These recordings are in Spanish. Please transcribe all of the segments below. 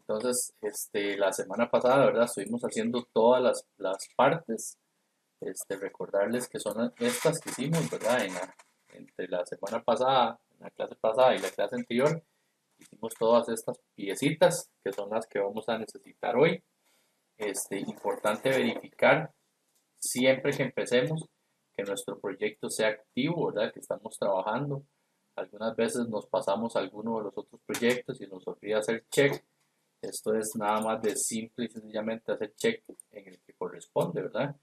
Entonces, la semana pasada, ¿verdad? Estuvimos haciendo todas las partes. Recordarles que son estas que hicimos, ¿verdad? Entre la semana pasada, en la clase pasada y la clase anterior, hicimos todas estas piecitas que son las que vamos a necesitar hoy. Importante verificar siempre que empecemos que nuestro proyecto sea activo, ¿verdad? Que estamos trabajando. Algunas veces nos pasamos a alguno de los otros proyectos y nos olvida hacer check. Esto es nada más de simple y sencillamente hacer check en el que corresponde, ¿verdad?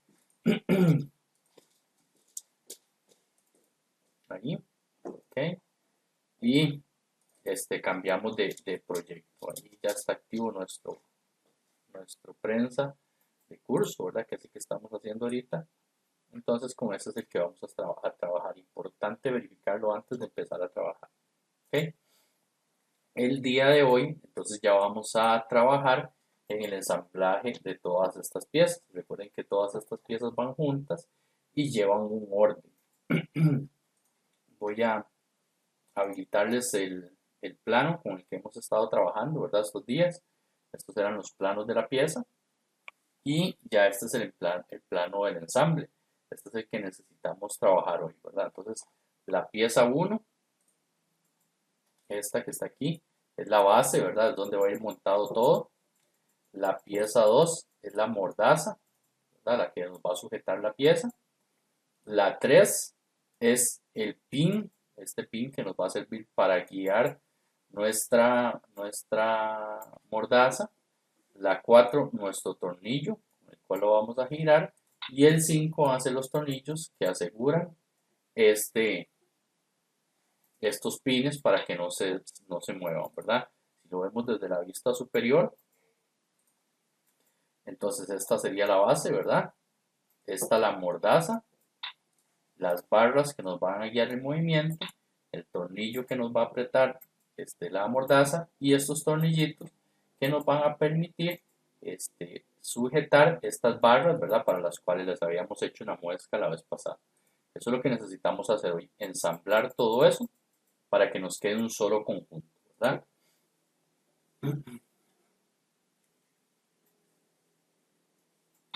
Ahí, ok. Y cambiamos de proyecto. Ahí ya está activo nuestro prensa de curso, ¿verdad? Que es el que estamos haciendo ahorita. Entonces, con ese es el que vamos a trabajar. Importante verificarlo antes de empezar a trabajar. ¿Ok? El día de hoy, entonces ya vamos a trabajar en el ensamblaje de todas estas piezas. Recuerden que todas estas piezas van juntas y llevan un orden. Voy a habilitarles el plano con el que hemos estado trabajando, ¿verdad? Estos días. Estos eran los planos de la pieza. Y ya este es el plano del ensamble. Este es el que necesitamos trabajar hoy, ¿verdad? Entonces, la pieza uno, esta que está aquí, es la base, ¿verdad? Es donde va a ir montado todo. La pieza 2 es la mordaza, ¿verdad? La que nos va a sujetar la pieza. La 3 es el pin, este pin que nos va a servir para guiar nuestra mordaza. La 4 nuestro tornillo, con el cual lo vamos a girar. Y el 5 hace los tornillos que aseguran estos pines para que no se muevan, ¿verdad? Si lo vemos desde la vista superior, entonces esta sería la base, ¿verdad? Esta la mordaza, las barras que nos van a guiar el movimiento, el tornillo que nos va a apretar la mordaza y estos tornillitos que nos van a permitir sujetar estas barras, ¿verdad? Para las cuales les habíamos hecho una muesca la vez pasada. Eso es lo que necesitamos hacer hoy, ensamblar todo eso para que nos quede un solo conjunto, ¿verdad?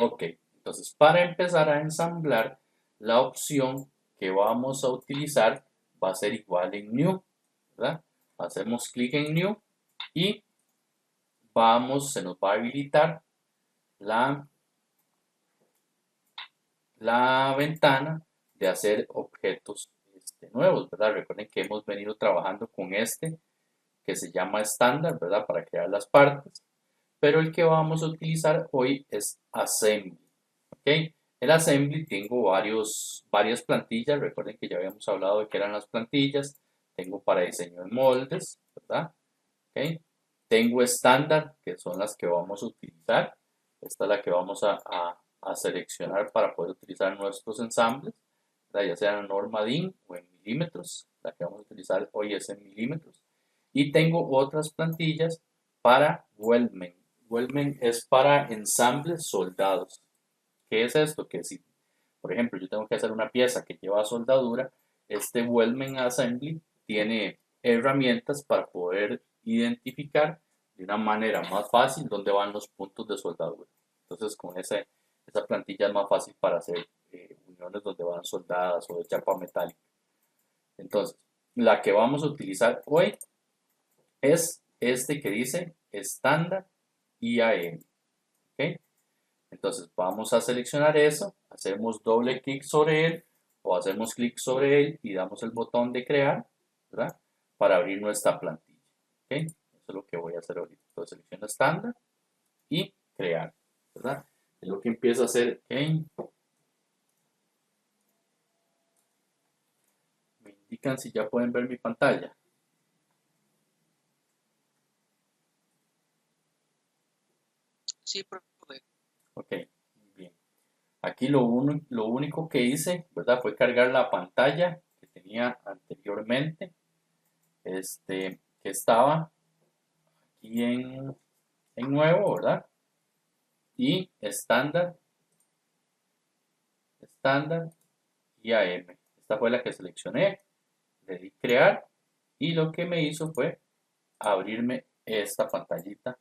Ok, entonces para empezar a ensamblar, la opción que vamos a utilizar va a ser igual en New, ¿verdad? Hacemos clic en New y se nos va a habilitar la, la ventana de hacer objetos nuevos, ¿verdad? Recuerden que hemos venido trabajando con que se llama estándar, ¿verdad? Para crear las partes, pero el que vamos a utilizar hoy es Assembly. ¿Ok? El Assembly tengo varias plantillas. Recuerden que ya habíamos hablado de que eran las plantillas. Tengo para diseño de moldes, ¿verdad? ¿Ok? Tengo estándar, que son las que vamos a utilizar. Esta es la que vamos a seleccionar para poder utilizar nuestros ensambles, ¿verdad? Ya sea en norma DIN o en milímetros. La que vamos a utilizar hoy es en milímetros. Y tengo otras plantillas para Weldment. Weldment es para ensambles soldados. ¿Qué es esto? Que si, por ejemplo, yo tengo que hacer una pieza que lleva soldadura, este Weldment Assembly tiene herramientas para poder identificar de una manera más fácil dónde van los puntos de soldadura. Entonces, con esa plantilla es más fácil para hacer uniones donde van soldadas o de chapa metálica. Entonces, la que vamos a utilizar hoy es que dice estándar IAM. ¿Ok? Entonces vamos a seleccionar eso, hacemos doble clic sobre él o hacemos clic sobre él y damos el botón de crear, ¿verdad? Para abrir nuestra plantilla. ¿Ok? Eso es lo que voy a hacer ahorita. Entonces selecciono estándar y crear, ¿verdad? Es lo que empiezo a hacer me indican si ya pueden ver mi pantalla. Sí, profe. Ok, bien. Aquí lo único que hice, ¿verdad? Fue cargar la pantalla que tenía anteriormente, que estaba aquí en nuevo, ¿verdad? Y estándar y AM. Esta fue la que seleccioné, le di crear y lo que me hizo fue abrirme esta pantallita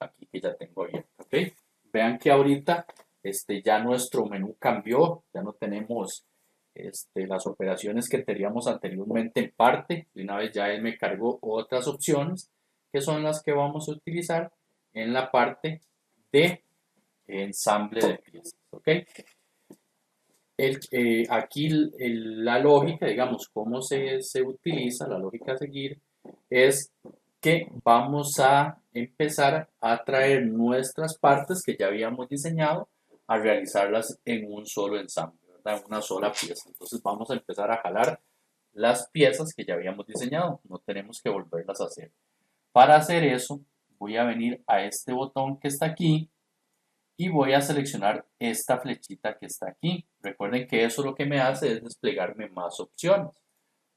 aquí que ya tengo abierto, ¿ok? Vean que ahorita ya nuestro menú cambió, ya no tenemos las operaciones que teníamos anteriormente en parte, de una vez ya él me cargó otras opciones que son las que vamos a utilizar en la parte de ensamble de piezas, ¿ok? Aquí la lógica, digamos, cómo se utiliza, la lógica a seguir es que vamos a empezar a traer nuestras partes que ya habíamos diseñado a realizarlas en un solo ensamble, ¿verdad? En una sola pieza. Entonces vamos a empezar a jalar las piezas que ya habíamos diseñado, no tenemos que volverlas a hacer. Para hacer eso, voy a venir a este botón que está aquí y voy a seleccionar esta flechita que está aquí. Recuerden que eso lo que me hace es desplegarme más opciones.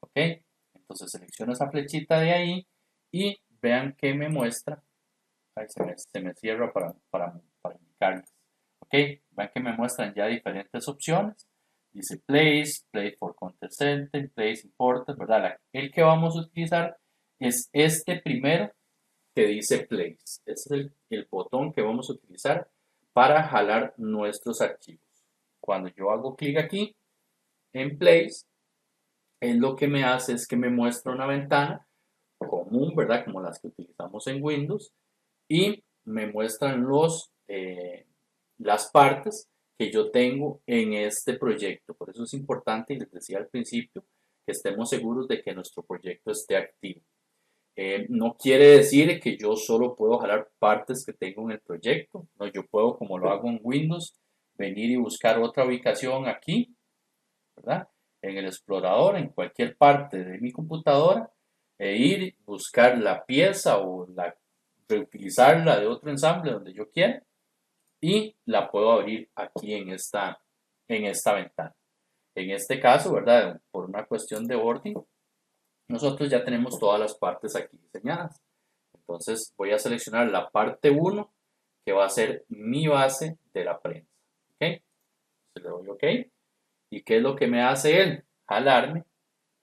¿Ok? Entonces selecciono esa flechita de ahí y vean que me muestra. Ahí se me cierra para indicarles. ¿Ok? Vean que me muestran ya diferentes opciones. Dice Place, Place for Content Center, Place Imported, ¿verdad? El que vamos a utilizar es este primero que dice Place. Este es el botón que vamos a utilizar para jalar nuestros archivos. Cuando yo hago clic aquí en Place, él lo que me hace es que me muestra una ventana común, ¿verdad? Como las que utilizamos en Windows y me muestran las partes que yo tengo en este proyecto. Por eso es importante, y les decía al principio, que estemos seguros de que nuestro proyecto esté activo. No quiere decir que yo solo puedo jalar partes que tengo en el proyecto. No, yo puedo, como lo hago en Windows, venir y buscar otra ubicación aquí, ¿verdad? En el explorador, en cualquier parte de mi computadora, e ir, buscar la pieza o reutilizarla de otro ensamble donde yo quiera y la puedo abrir aquí en esta ventana. En este caso, ¿verdad? Por una cuestión de orden, nosotros ya tenemos todas las partes aquí diseñadas. Entonces voy a seleccionar la parte 1 que va a ser mi base de la prensa. ¿Ok? Se le doy OK. ¿Y qué es lo que me hace él? Jalarme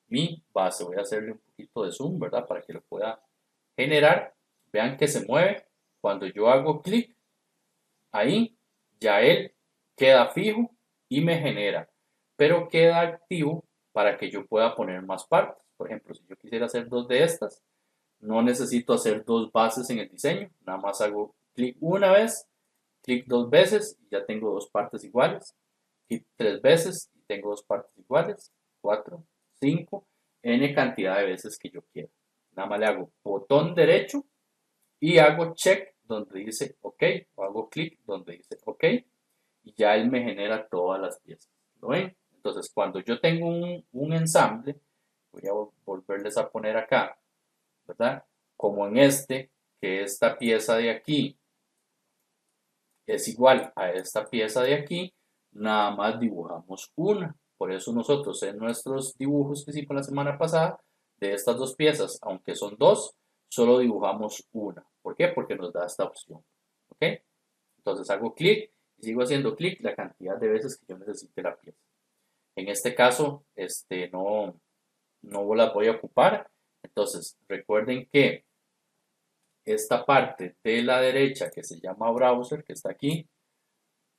mi base. Voy a hacerle un poquito de zoom, ¿verdad? Para que lo pueda generar. Vean que se mueve. Cuando yo hago clic, ahí ya él queda fijo y me genera. Pero queda activo para que yo pueda poner más partes. Por ejemplo, si yo quisiera hacer dos de estas, no necesito hacer dos bases en el diseño. Nada más hago clic una vez, clic dos veces y ya tengo dos partes iguales. Clic tres veces y tengo dos partes iguales. 4, 5, n cantidad de veces que yo quiera. Nada más le hago botón derecho y hago check donde dice OK o hago clic donde dice OK y ya él me genera todas las piezas. ¿Lo ven? Entonces cuando yo tengo un ensamble, voy a volverles a poner acá, ¿verdad? Como en que esta pieza de aquí es igual a esta pieza de aquí, nada más dibujamos una. Por eso nosotros en nuestros dibujos que hicimos la semana pasada, de estas dos piezas, aunque son dos, solo dibujamos una. ¿Por qué? Porque nos da esta opción. ¿Ok? Entonces hago clic y sigo haciendo clic la cantidad de veces que yo necesite la pieza. En este caso, no las voy a ocupar. Entonces, recuerden que esta parte de la derecha que se llama browser, que está aquí,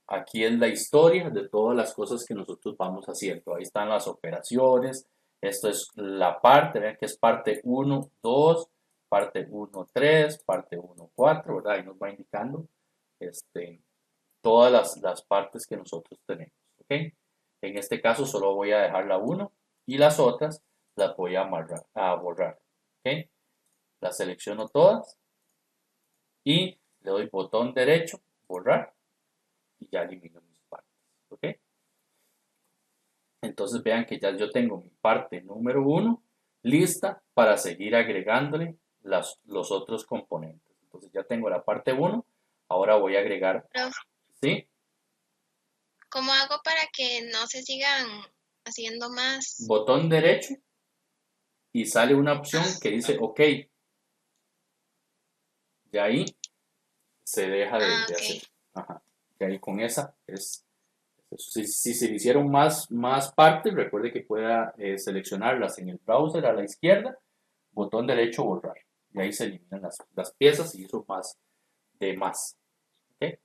aquí es la historia de todas las cosas que nosotros vamos haciendo. Ahí están las operaciones. Esto es la parte, vean que es parte 1, 2, parte 1, 3, parte 1, 4, ¿verdad? Ahí nos va indicando todas las partes que nosotros tenemos, ¿ok? En este caso solo voy a dejar la 1 y las otras las voy a borrar, ¿ok? Las selecciono todas y le doy botón derecho, borrar, y ya elimino mis partes, ¿ok? Entonces vean que ya yo tengo mi parte número 1 lista para seguir agregándole los otros componentes. Entonces ya tengo la parte 1, ahora voy a agregar, Profe, ¿sí? ¿cómo hago para que no se sigan haciendo más? Botón derecho y sale una opción que dice OK. Y ahí se deja de Ok. hacer. Ajá. Y ahí con esa si se le hicieron más partes, recuerde que pueda seleccionarlas en el browser a la izquierda, botón derecho borrar. Y ahí se eliminan las piezas y hizo de más. ¿Ok?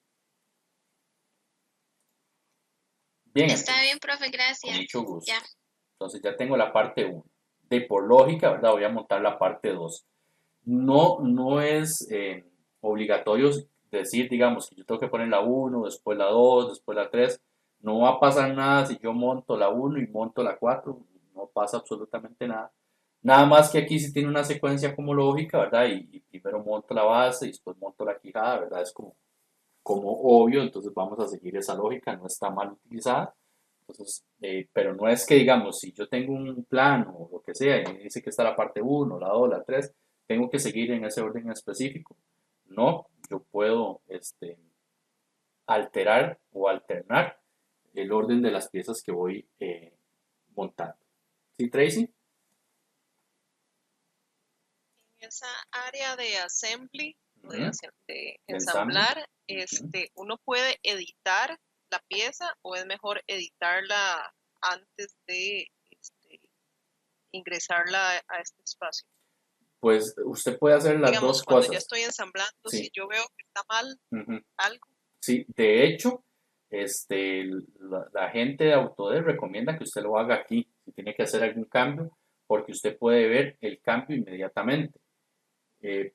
Bien, Está entonces, bien, profe, con gracias. mucho gusto. Ya. Entonces ya tengo la parte 1. De por lógica, ¿verdad? Voy a montar la parte 2. No es obligatorio decir, digamos, que yo tengo que poner la 1, después la 2, después la 3. No va a pasar nada si yo monto la 1 y monto la 4. No pasa absolutamente nada. Nada más que aquí sí tiene una secuencia como lógica, ¿verdad? Y primero monto la base y después monto la quijada, ¿verdad? Es como obvio, entonces vamos a seguir esa lógica, no está mal utilizada. Entonces, pero no es que digamos, si yo tengo un plan o lo que sea y me dice que está la parte 1, la 2, la 3, tengo que seguir en ese orden específico. No, yo puedo alterar o alternar el orden de las piezas que voy montando. ¿Sí, Tracy? En esa área de assembly, o de, Ujú. de De ensamble. ensamblar, Ujú. uno puede editar la pieza o es mejor editarla antes de ingresarla a este espacio. Pues usted puede hacer las dos Digamos, cuando ya cosas. estoy ensamblando, si Sí. yo veo que está mal Ujú. algo, Sí, de hecho, la gente de Autodesk recomienda que usted lo haga aquí, si tiene que hacer algún cambio, porque usted puede ver el cambio inmediatamente.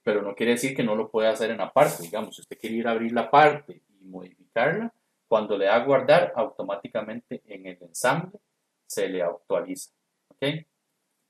Pero no quiere decir que no lo pueda hacer en la parte. Digamos, si usted quiere ir a abrir la parte y modificarla, cuando le da a guardar, automáticamente en el ensamble se le actualiza. ¿Ok?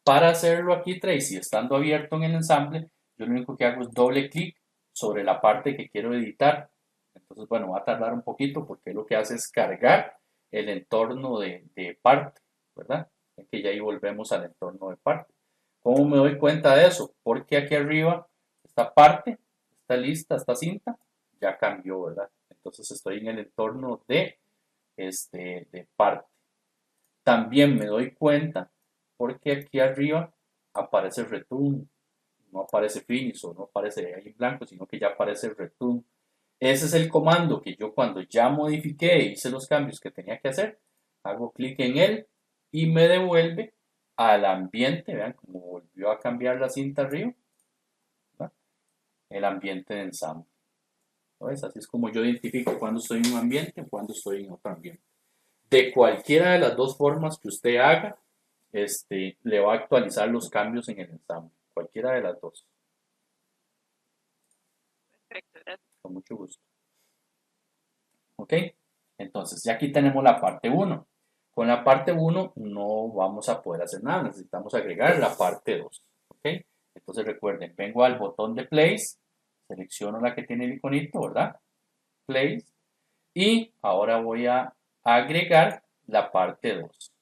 Para hacerlo aquí, Tracy, estando abierto en el ensamble, yo lo único que hago es doble clic sobre la parte que quiero editar. Entonces, bueno, va a tardar un poquito porque lo que hace es cargar el entorno de parte, ¿verdad? Es que ya ahí volvemos al entorno de parte. ¿Cómo me doy cuenta de eso? Porque aquí arriba, esta parte, esta lista, esta cinta, ya cambió, ¿verdad? Entonces estoy en el entorno de parte. También me doy cuenta porque aquí arriba aparece return, no aparece finish o no aparece ahí en blanco, sino que ya aparece return. Ese es el comando que yo cuando ya modifiqué e hice los cambios que tenía que hacer, hago clic en él y me devuelve al ambiente, vean cómo volvió a cambiar la cinta arriba, ¿verdad? El ambiente de ensamble. ¿Ves? Así es como yo identifico cuando estoy en un ambiente o cuando estoy en otro ambiente. De cualquiera de las dos formas que usted haga, le va a actualizar los cambios en el ensamble. Cualquiera de las dos. perfecto, gracias. Con mucho gusto. ¿Ok? Entonces, ya aquí tenemos la parte 1. Con la parte 1 no vamos a poder hacer nada. Necesitamos agregar la parte 2. ¿Ok? Entonces recuerden, vengo al botón de Place, selecciono la que tiene el iconito, ¿verdad? Place. Y ahora voy a agregar la parte 2.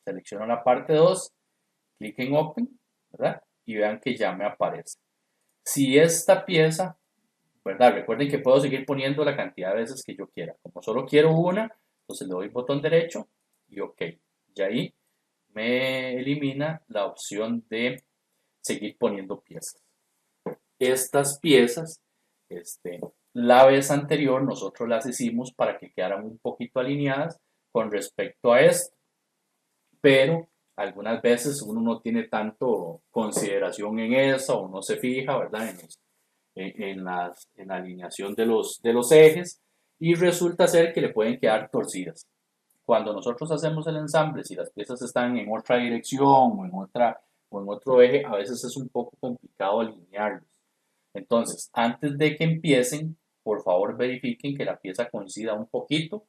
Selecciono la parte 2, clic en Open, ¿verdad? Y vean que ya me aparece. Si esta pieza, ¿verdad? Recuerden que puedo seguir poniendo la cantidad de veces que yo quiera. Como solo quiero una, entonces le doy botón derecho y OK. Y ahí me elimina la opción de seguir poniendo piezas. Estas piezas, la vez anterior nosotros las hicimos para que quedaran un poquito alineadas con respecto a esto, pero algunas veces uno no tiene tanto consideración en eso o no se fija, ¿verdad? En la alineación de los ejes y resulta ser que le pueden quedar torcidas. Cuando nosotros hacemos el ensamble, si las piezas están en otra dirección o en otro eje, a veces es un poco complicado alinearlos. Entonces, antes de que empiecen, por favor verifiquen que la pieza coincida un poquito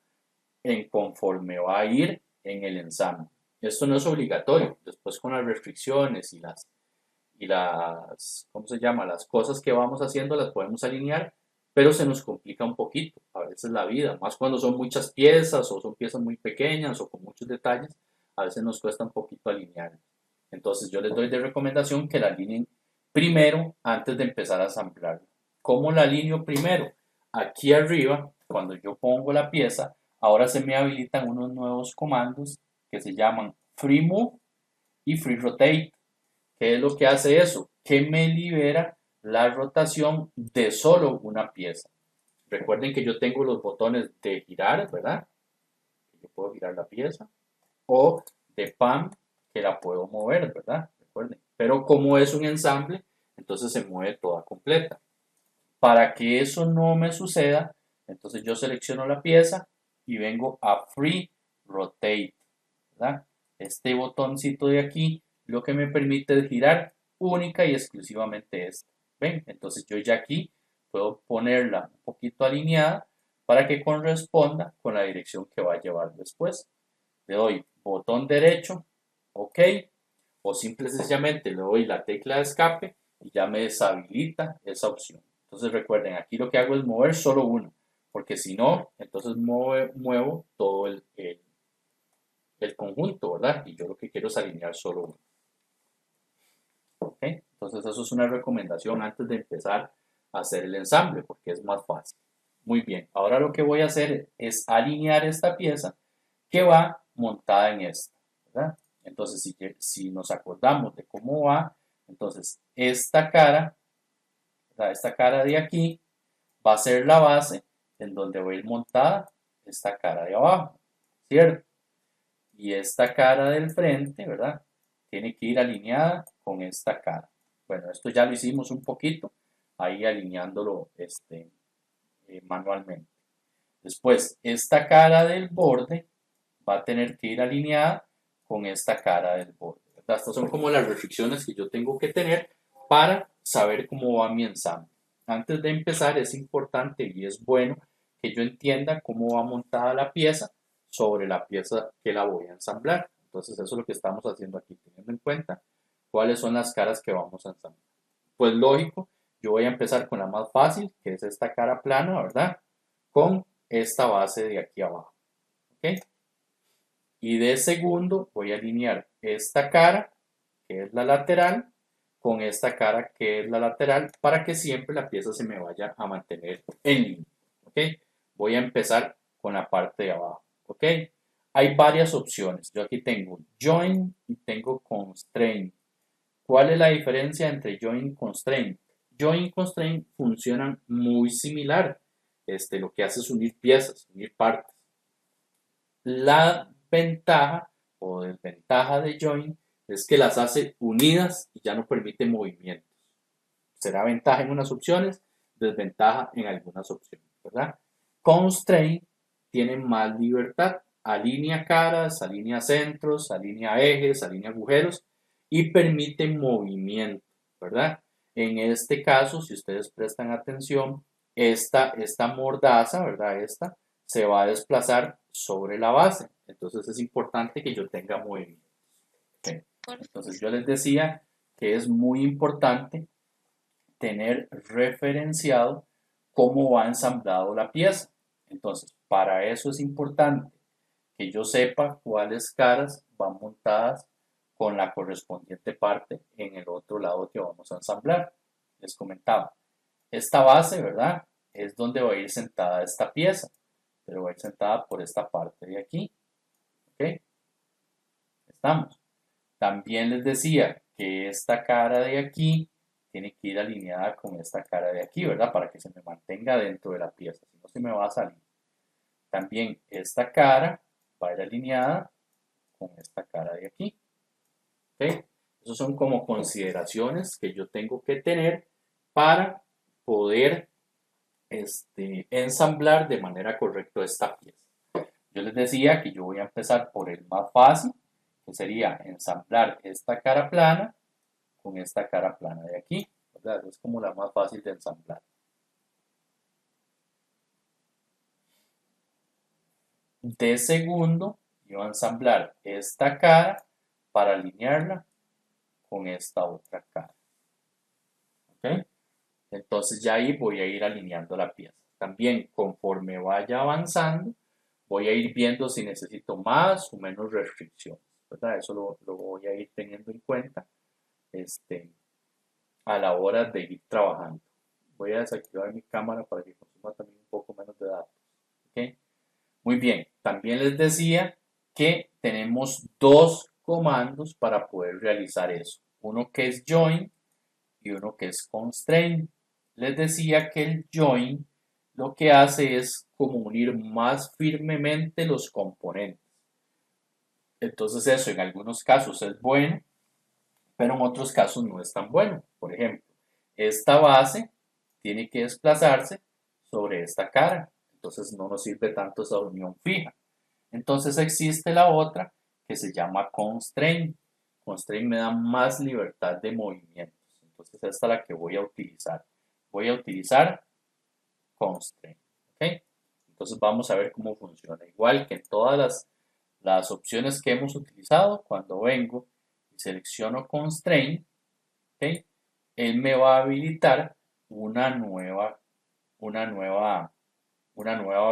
en conforme va a ir en el ensamble. Esto no es obligatorio. Después con las restricciones y las, ¿cómo se llama? Las cosas que vamos haciendo las podemos alinear, pero se nos complica un poquito a veces la vida, más cuando son muchas piezas o son piezas muy pequeñas o con muchos detalles, a veces nos cuesta un poquito alinear. Entonces yo les doy de recomendación que la alineen primero antes de empezar a ensamblar. ¿Cómo la alineo primero? Aquí arriba, cuando yo pongo la pieza, ahora se me habilitan unos nuevos comandos que se llaman Free Move y Free Rotate. ¿Qué es lo que hace eso? Que me libera la rotación de solo una pieza. Recuerden que yo tengo los botones de girar, ¿verdad? Yo puedo girar la pieza. O de pan, que la puedo mover, ¿verdad? Recuerden. Pero como es un ensamble, entonces se mueve toda completa. Para que eso no me suceda, entonces yo selecciono la pieza y vengo a Free Rotate, ¿verdad? Este botoncito de aquí lo que me permite es girar única y exclusivamente esta. ¿Ven? Entonces yo ya aquí puedo ponerla un poquito alineada para que corresponda con la dirección que va a llevar después. Le doy botón derecho, OK, o simple y sencillamente le doy la tecla de escape y ya me deshabilita esa opción. Entonces recuerden, aquí lo que hago es mover solo uno, porque si no, entonces muevo todo el conjunto, ¿verdad? Y yo lo que quiero es alinear solo uno. ¿Ok? Entonces eso es una recomendación antes de empezar a hacer el ensamble, porque es más fácil. Muy bien, ahora lo que voy a hacer es alinear esta pieza que va montada en esta, ¿verdad? Entonces, si nos acordamos de cómo va, entonces esta cara, ¿verdad? Esta cara de aquí va a ser la base en donde va a ir montada esta cara de abajo, ¿cierto? Y esta cara del frente, ¿verdad? Tiene que ir alineada con esta cara. Bueno, esto ya lo hicimos un poquito, ahí alineándolo manualmente. Después, esta cara del borde va a tener que ir alineada con esta cara del borde, ¿verdad? Estas son como las restricciones que yo tengo que tener para saber cómo va mi ensamble. Antes de empezar es importante y es bueno que yo entienda cómo va montada la pieza sobre la pieza que la voy a ensamblar. Entonces eso es lo que estamos haciendo aquí, teniendo en cuenta cuáles son las caras que vamos a ensamblar. Pues lógico, yo voy a empezar con la más fácil, que es esta cara plana, ¿verdad? Con esta base de aquí abajo. ¿Ok? Y de segundo voy a alinear esta cara, que es la lateral, con esta cara, que es la lateral, para que siempre la pieza se me vaya a mantener en línea. ¿Ok? Voy a empezar con la parte de abajo. ¿Ok? Hay varias opciones. Yo aquí tengo Join y tengo Constraint. ¿Cuál es la diferencia entre Join y Constraint? Join y Constraint funcionan muy similar. Lo que hace es unir piezas, unir partes. La ventaja o desventaja de Join es que las hace unidas y ya no permite movimientos. Será ventaja en unas opciones, desventaja en algunas opciones, ¿verdad? Constraint tiene más libertad, alinea caras, alinea centros, alinea ejes, alinea agujeros y permite movimiento, ¿verdad? En este caso, si ustedes prestan atención, esta mordaza, ¿verdad? Esta se va a desplazar sobre la base. Entonces es importante que yo tenga movimiento. Okay. Entonces yo les decía que es muy importante tener referenciado cómo va ensamblado la pieza. Entonces, para eso es importante que yo sepa cuáles caras van montadas con la correspondiente parte en el otro lado que vamos a ensamblar. Les comentaba, esta base, ¿verdad? Es donde va a ir sentada esta pieza, pero va a ir sentada por esta parte de aquí. ¿Ok? Estamos. También les decía que esta cara de aquí tiene que ir alineada con esta cara de aquí, ¿verdad? Para que se me mantenga dentro de la pieza, si no se me va a salir. También esta cara va a ir alineada con esta cara de aquí. ¿Ok? Esas son como consideraciones que yo tengo que tener para poder ensamblar de manera correcta esta pieza. Yo les decía que yo voy a empezar por el más fácil, que sería ensamblar esta cara plana con esta cara plana de aquí, ¿verdad? Es como la más fácil de ensamblar. De segundo, yo voy a ensamblar esta cara para alinearla con esta otra cara. ¿Ok? Entonces ya ahí voy a ir alineando la pieza. También conforme vaya avanzando, voy a ir viendo si necesito más o menos restricciones, ¿verdad? Eso lo voy a ir teniendo en cuenta a la hora de ir trabajando. Voy a desactivar mi cámara para que consuma también un poco menos de datos. ¿Okay? Muy bien, también les decía que tenemos dos comandos para poder realizar eso. Uno que es join y uno que es constraint. Les decía que el join lo que hace es como unir más firmemente los componentes. Entonces eso en algunos casos es bueno, pero en otros casos no es tan bueno. Por ejemplo, esta base tiene que desplazarse sobre esta cara. Entonces no nos sirve tanto esa unión fija. Entonces existe la otra que se llama constraint. Constraint me da más libertad de movimientos. Entonces esta es la que voy a utilizar. Voy a utilizar constraint. ¿Ok? Entonces vamos a ver cómo funciona. Igual que en todas las opciones que hemos utilizado, cuando vengo y selecciono constraint, ¿ok? Él me va a habilitar una nueva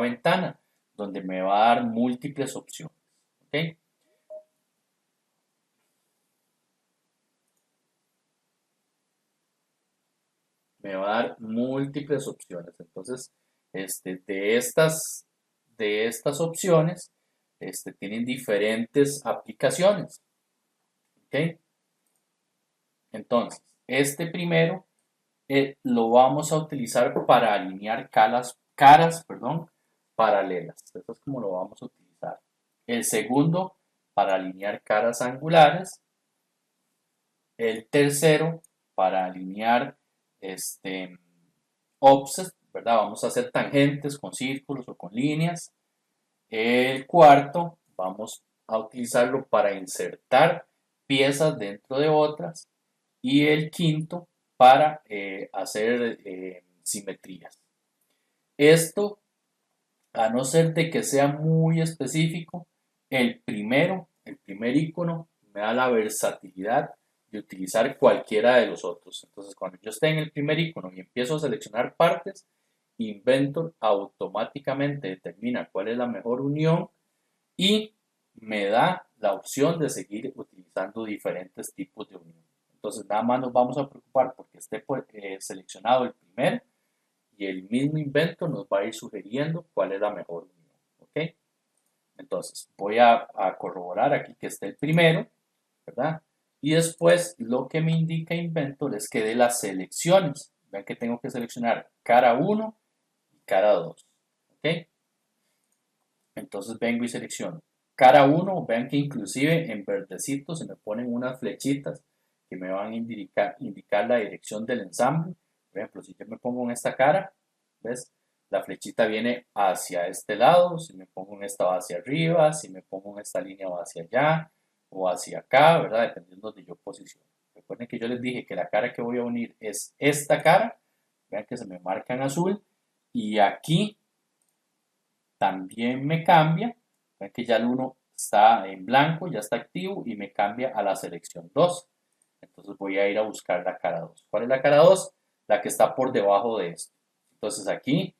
ventana donde me va a dar múltiples opciones. ¿Ok? Me va a dar múltiples opciones. Entonces, de estas opciones, tienen diferentes aplicaciones. ¿Ok? Entonces, este primero lo vamos a utilizar para alinear caras, paralelas. Esto es como lo vamos a utilizar. El segundo, para alinear caras angulares. El tercero, para alinear offset, ¿verdad? Vamos a hacer tangentes con círculos o con líneas. El cuarto, vamos a utilizarlo para insertar piezas dentro de otras. Y el quinto, para hacer simetrías. Esto, a no ser de que sea muy específico, el primer icono me da la versatilidad de utilizar cualquiera de los otros. Entonces, cuando yo esté en el primer icono y empiezo a seleccionar partes, Inventor automáticamente determina cuál es la mejor unión y me da la opción de seguir utilizando diferentes tipos de unión. Entonces, nada más nos vamos a preocupar porque esté seleccionado el primero y el mismo Inventor nos va a ir sugiriendo cuál es la mejor unión. ¿Ok? Entonces, voy a corroborar aquí que esté el primero, ¿verdad? Y después lo que me indica Inventor es que de las selecciones, vean que tengo que seleccionar cara 1 y cara 2. ¿Ok? Entonces vengo y selecciono cara 1, vean que inclusive en verdecito se me ponen unas flechitas que me van a indicar la dirección del ensamble. Por ejemplo, si yo me pongo en esta cara, ¿ves? La flechita viene hacia este lado, si me pongo en esta va hacia arriba, si me pongo en esta línea va hacia allá o hacia acá, ¿verdad? Dependiendo de yo posiciono. Recuerden que yo les dije que la cara que voy a unir es esta cara, vean que se me marca en azul, y aquí también me cambia, vean que ya el 1 está en blanco, ya está activo y me cambia a la selección 2. Entonces voy a ir a buscar la cara 2. ¿Cuál es la cara 2? La que está por debajo de esto. Entonces aquí,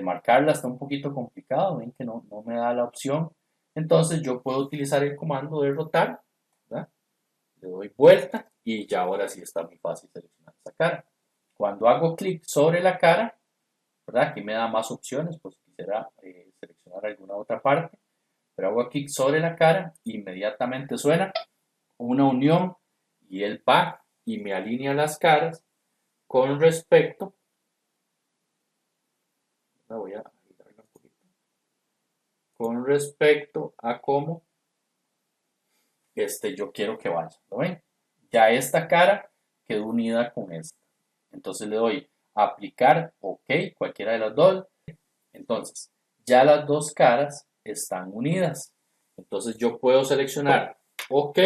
marcarla está un poquito complicado, ven que no me da la opción. Entonces yo puedo utilizar el comando de rotar, ¿verdad? Le doy vuelta y ya ahora sí está muy fácil seleccionar esa cara. Cuando hago clic sobre la cara, ¿verdad? Aquí me da más opciones, pues quisiera seleccionar alguna otra parte, pero hago clic sobre la cara, inmediatamente suena una unión y él va y me alinea las caras con respecto, voy a agregarla un poquito, con respecto a cómo yo quiero que vaya, ¿lo ven? Ya esta cara quedó unida con esta, entonces le doy aplicar, ok, cualquiera de las dos. Entonces, ya las dos caras están unidas. Entonces yo puedo seleccionar OK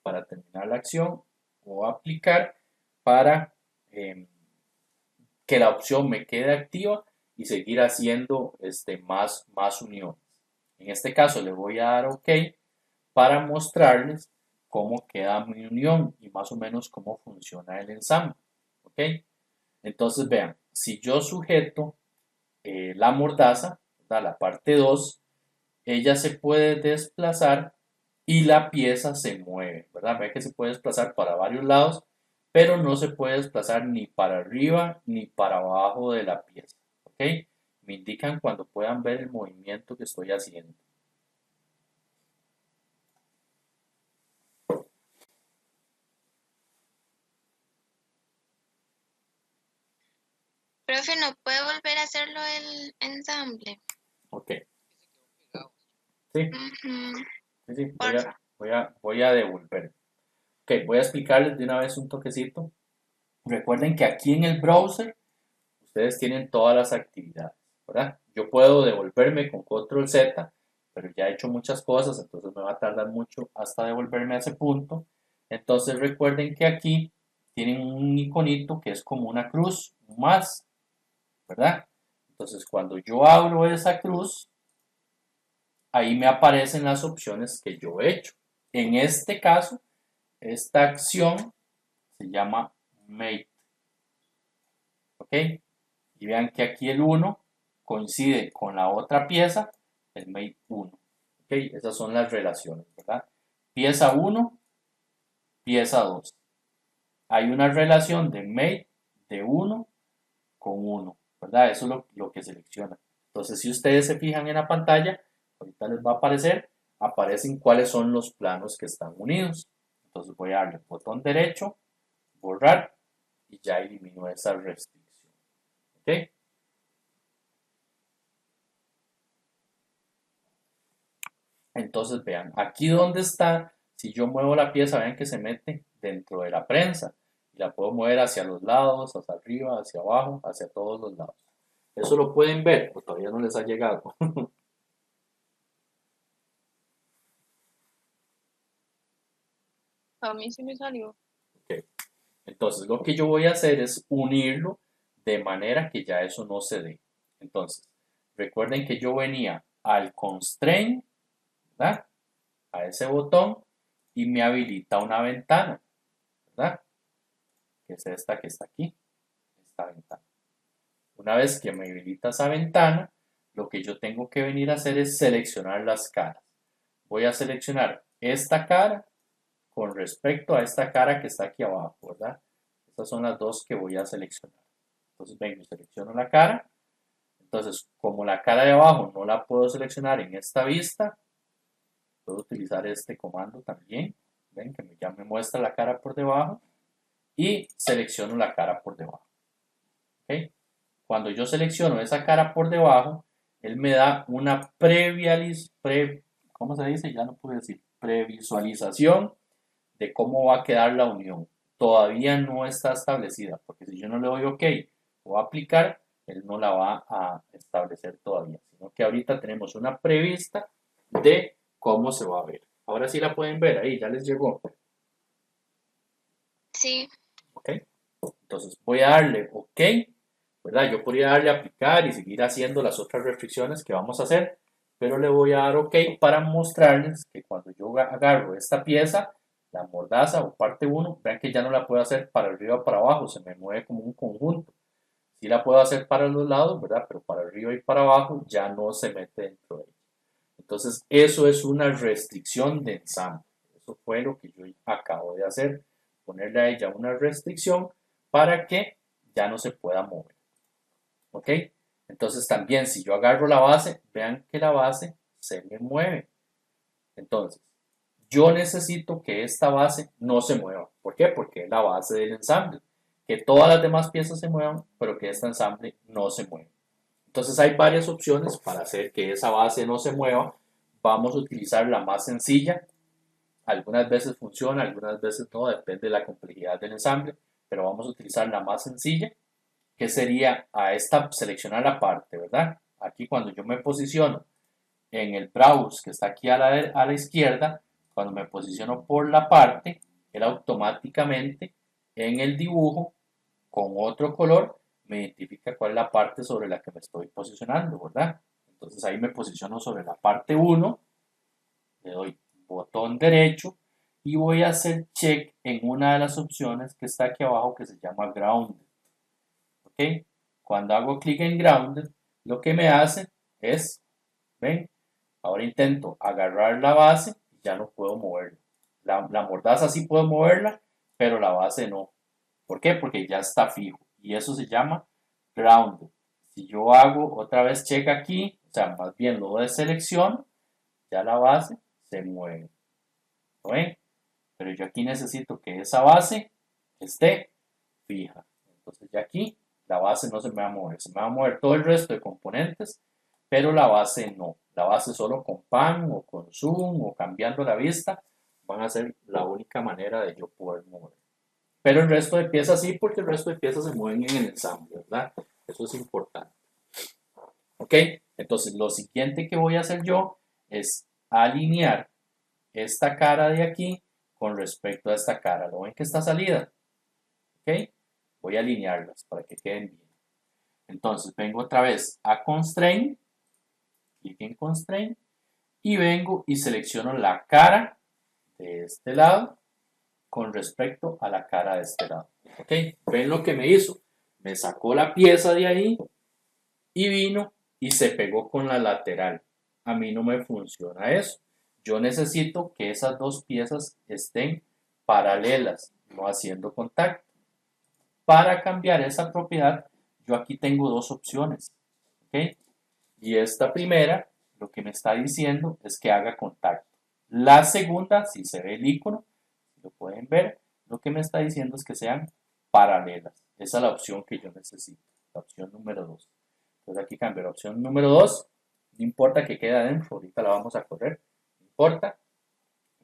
para terminar la acción o aplicar para que la opción me quede activa y seguir haciendo más uniones. En este caso le voy a dar OK para mostrarles cómo queda mi unión y más o menos cómo funciona el ensamble. ¿Ok? Entonces vean, si yo sujeto la mordaza, la parte 2, ella se puede desplazar y la pieza se mueve, ¿verdad? Ve que se puede desplazar para varios lados, pero no se puede desplazar ni para arriba ni para abajo de la pieza, ¿ok? Me indican cuando puedan ver el movimiento que estoy haciendo. Profe, ¿no puede volver a hacerlo el ensamble? Ok. Sí, Ujú, sí, porfa. voy a devolver. Ok, voy a explicarles de una vez un toquecito. Recuerden que aquí en el browser ustedes tienen todas las actividades, ¿verdad? Yo puedo devolverme con control Z, pero ya he hecho muchas cosas, entonces me va a tardar mucho hasta devolverme a ese punto. Entonces recuerden que aquí tienen un iconito que es como una cruz, un más, ¿verdad? Entonces cuando yo abro esa cruz, ahí me aparecen las opciones que yo he hecho. En este caso, esta acción se llama Mate. ¿Ok? Y vean que aquí el 1 coincide con la otra pieza, el Mate 1. ¿Ok? Esas son las relaciones, ¿verdad? Pieza 1, pieza 2. Hay una relación de Mate de 1 con 1, ¿verdad? Eso es lo que selecciona. Entonces, si ustedes se fijan en la pantalla, ahorita les va a aparecer, aparecen cuáles son los planos que están unidos. Entonces voy a darle botón derecho, borrar, y ya elimino esa restricción. ¿Ok? Entonces vean, aquí donde está, si yo muevo la pieza, vean que se mete dentro de la prensa. Y la puedo mover hacia los lados, hacia arriba, hacia abajo, hacia todos los lados. ¿Eso lo pueden ver o todavía no les ha llegado? A mí sí me salió. Ok. Entonces lo que yo voy a hacer es unirlo de manera que ya eso no se dé. Entonces, recuerden que yo venía al constraint, ¿verdad? A ese botón y me habilita una ventana, ¿verdad? Que es esta que está aquí, esta ventana. Una vez que me habilita esa ventana, lo que yo tengo que venir a hacer es seleccionar las caras. Voy a seleccionar esta cara con respecto a esta cara que está aquí abajo, ¿verdad? Estas son las dos que voy a seleccionar. Entonces vengo y selecciono la cara. Entonces, como la cara de abajo no la puedo seleccionar en esta vista, puedo utilizar este comando también. Ven que ya me muestra la cara por debajo y selecciono la cara por debajo. ¿Okay? Cuando yo selecciono esa cara por debajo, él me da una ¿cómo se dice? Ya no puedo decir, previsualización de cómo va a quedar la unión. Todavía no está establecida, porque si yo no le doy OK o aplicar, él no la va a establecer todavía, sino que ahorita tenemos una prevista de cómo se va a ver. Ahora sí la pueden ver ahí, ya les llegó. Sí. ¿Ok? Entonces voy a darle OK, ¿verdad? Yo podría darle a aplicar y seguir haciendo las otras restricciones que vamos a hacer, pero le voy a dar OK para mostrarles que cuando yo agarro esta pieza, la mordaza o parte 1, vean que ya no la puedo hacer para arriba o para abajo, se me mueve como un conjunto. Sí la puedo hacer para los lados, ¿verdad? Pero para arriba y para abajo ya no se mete dentro de ella. Entonces, eso es una restricción de ensamble. Eso fue lo que yo acabo de hacer, ponerle a ella una restricción para que ya no se pueda mover. ¿Ok? Entonces, también si yo agarro la base, vean que la base se me mueve. Entonces, yo necesito que esta base no se mueva. ¿Por qué? Porque es la base del ensamble. Que todas las demás piezas se muevan, pero que este ensamble no se mueva. Entonces hay varias opciones para hacer que esa base no se mueva. Vamos a utilizar la más sencilla. Algunas veces funciona, algunas veces no, depende de la complejidad del ensamble, pero vamos a utilizar la más sencilla, que sería seleccionar la parte, ¿verdad? Aquí cuando yo me posiciono en el browse que está aquí a la izquierda, cuando me posiciono por la parte, él automáticamente en el dibujo con otro color me identifica cuál es la parte sobre la que me estoy posicionando, ¿verdad? Entonces ahí me posiciono sobre la parte 1, le doy botón derecho y voy a hacer check en una de las opciones que está aquí abajo que se llama Grounded. ¿Ok? Cuando hago clic en Grounded, lo que me hace es, ¿ven? Ahora intento agarrar la base y ya no puedo moverla. La mordaza sí puedo moverla, pero la base no. ¿Por qué? Porque ya está fijo. Y eso se llama grounded. Si yo hago otra vez check aquí, o sea, más bien lo de selección, ya la base se mueve. ¿Lo ven? Pero yo aquí necesito que esa base esté fija. Entonces ya aquí la base no se me va a mover. Se me va a mover todo el resto de componentes, pero la base no. La base solo con pan o con zoom o cambiando la vista van a ser la única manera de yo poder mover. Pero el resto de piezas sí, porque el resto de piezas se mueven en el ensamble, ¿verdad? Eso es importante. ¿Ok? Entonces, lo siguiente que voy a hacer yo es alinear esta cara de aquí con respecto a esta cara. ¿Lo ven que está salida? ¿Ok? Voy a alinearlas para que queden bien. Entonces, vengo otra vez a Constraint, clic en Constraint, y vengo y selecciono la cara de este lado con respecto a la cara de este lado. ¿Ok? ¿Ven lo que me hizo? Me sacó la pieza de ahí y vino y se pegó con la lateral. A mí no me funciona eso. Yo necesito que esas dos piezas estén paralelas, no haciendo contacto. Para cambiar esa propiedad, yo aquí tengo dos opciones. ¿Ok? Y esta primera, lo que me está diciendo es que haga contacto. La segunda, si se ve el icono, lo pueden ver, lo que me está diciendo es que sean paralelas. Esa es la opción que yo necesito, la opción número 2. Entonces aquí cambio la opción número 2, no importa que quede adentro, ahorita la vamos a correr, no importa,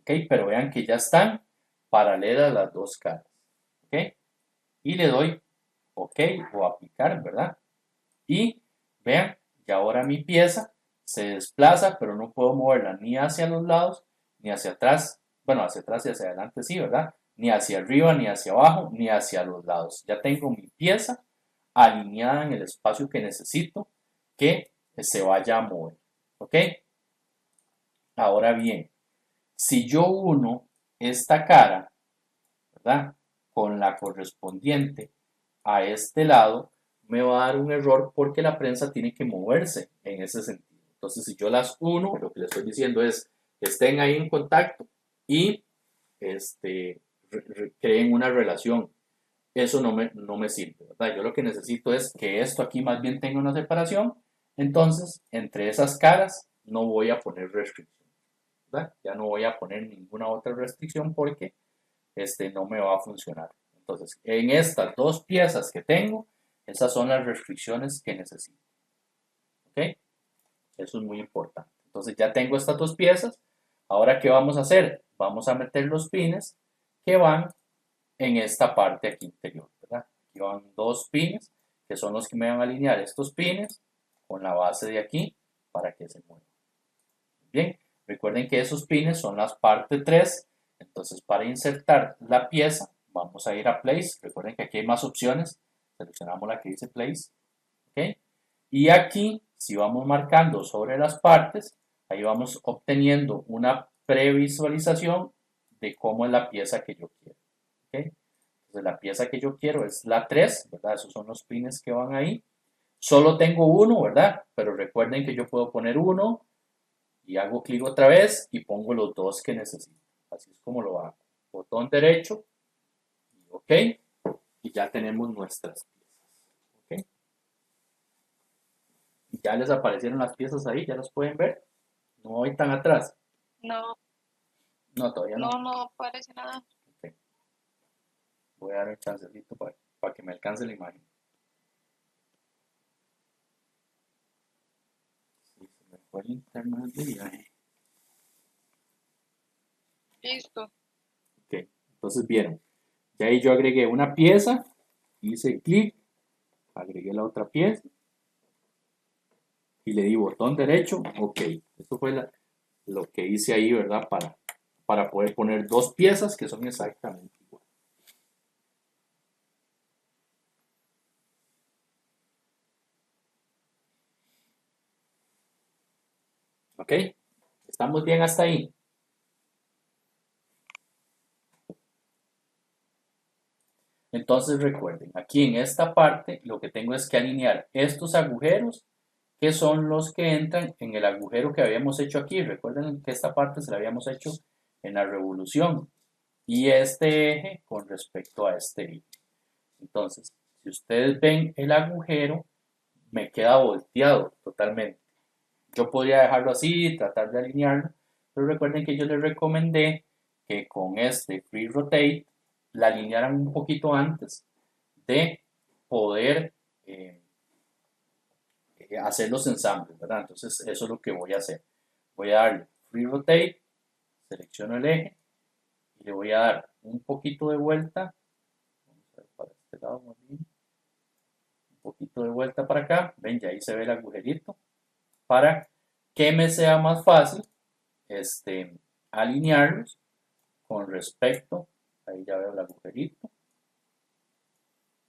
¿ok? Pero vean que ya están paralelas las dos caras, ¿ok? Y le doy OK o aplicar, ¿verdad? Y vean, y ahora mi pieza se desplaza, pero no puedo moverla ni hacia los lados, ni hacia atrás. Bueno, hacia atrás y hacia adelante sí, ¿verdad? Ni hacia arriba, ni hacia abajo, ni hacia los lados. Ya tengo mi pieza alineada en el espacio que necesito que se vaya a mover. ¿Ok? Ahora bien, si yo uno esta cara, ¿verdad? Con la correspondiente a este lado, me va a dar un error porque la prensa tiene que moverse en ese sentido. Entonces, si yo las uno, lo que les estoy diciendo es que estén ahí en contacto y creen una relación. Eso no me sirve, ¿verdad? Yo lo que necesito es que esto aquí más bien tenga una separación. Entonces, entre esas caras no voy a poner restricción, ¿verdad? Ya no voy a poner ninguna otra restricción porque no me va a funcionar. Entonces, en estas dos piezas que tengo, esas son las restricciones que necesito. ¿Ok? Eso es muy importante. Entonces, ya tengo estas dos piezas. Ahora, ¿qué vamos a hacer? Vamos a meter los pines que van en esta parte aquí interior, ¿verdad? Aquí van dos pines, que son los que me van a alinear estos pines con la base de aquí para que se muevan. Bien, recuerden que esos pines son las partes 3. Entonces, para insertar la pieza, vamos a ir a Place. Recuerden que aquí hay más opciones. Seleccionamos la que dice Place. ¿Ok? Y aquí, si vamos marcando sobre las partes, ahí vamos obteniendo una previsualización de cómo es la pieza que yo quiero. ¿Ok? Entonces, la pieza que yo quiero es la 3, ¿verdad? Esos son los pines que van ahí. Solo tengo uno, ¿verdad? Pero recuerden que yo puedo poner uno, y hago clic otra vez y pongo los dos que necesito. Así es como lo hago. Botón derecho y OK. Y ya tenemos nuestras piezas. ¿Ok? Y ya les aparecieron las piezas ahí, ya las pueden ver. No voy tan atrás. No, No, todavía no. no aparece nada. Okay. Voy a dar un chancecito para que me alcance la imagen. Sí, se me fue el internet de viaje. Listo. Ok, entonces vieron. Ya ahí yo agregué una pieza, hice clic, agregué la otra pieza y le di botón derecho, OK. Esto fue lo que hice ahí, ¿verdad? Para poder poner dos piezas que son exactamente iguales. ¿Ok? ¿Estamos bien hasta ahí? Entonces recuerden, aquí en esta parte lo que tengo es que alinear estos agujeros que son los que entran en el agujero que habíamos hecho aquí. Recuerden que esta parte se la habíamos hecho en la revolución y este eje con respecto a este eje. Entonces, si ustedes ven el agujero, me queda volteado totalmente. Yo podría dejarlo así, tratar de alinearlo, pero recuerden que yo les recomendé que con este Free Rotate la alinearan un poquito antes de poder hacer los ensambles, ¿verdad? Entonces eso es lo que voy a hacer. Voy a darle Free Rotate, selecciono el eje y le voy a dar un poquito de vuelta. Vamos a ver para este lado más bien. poquito de vuelta para acá, ven, ya ahí se ve el agujerito, para que me sea más fácil alinearlos con respecto, ahí ya veo el agujerito,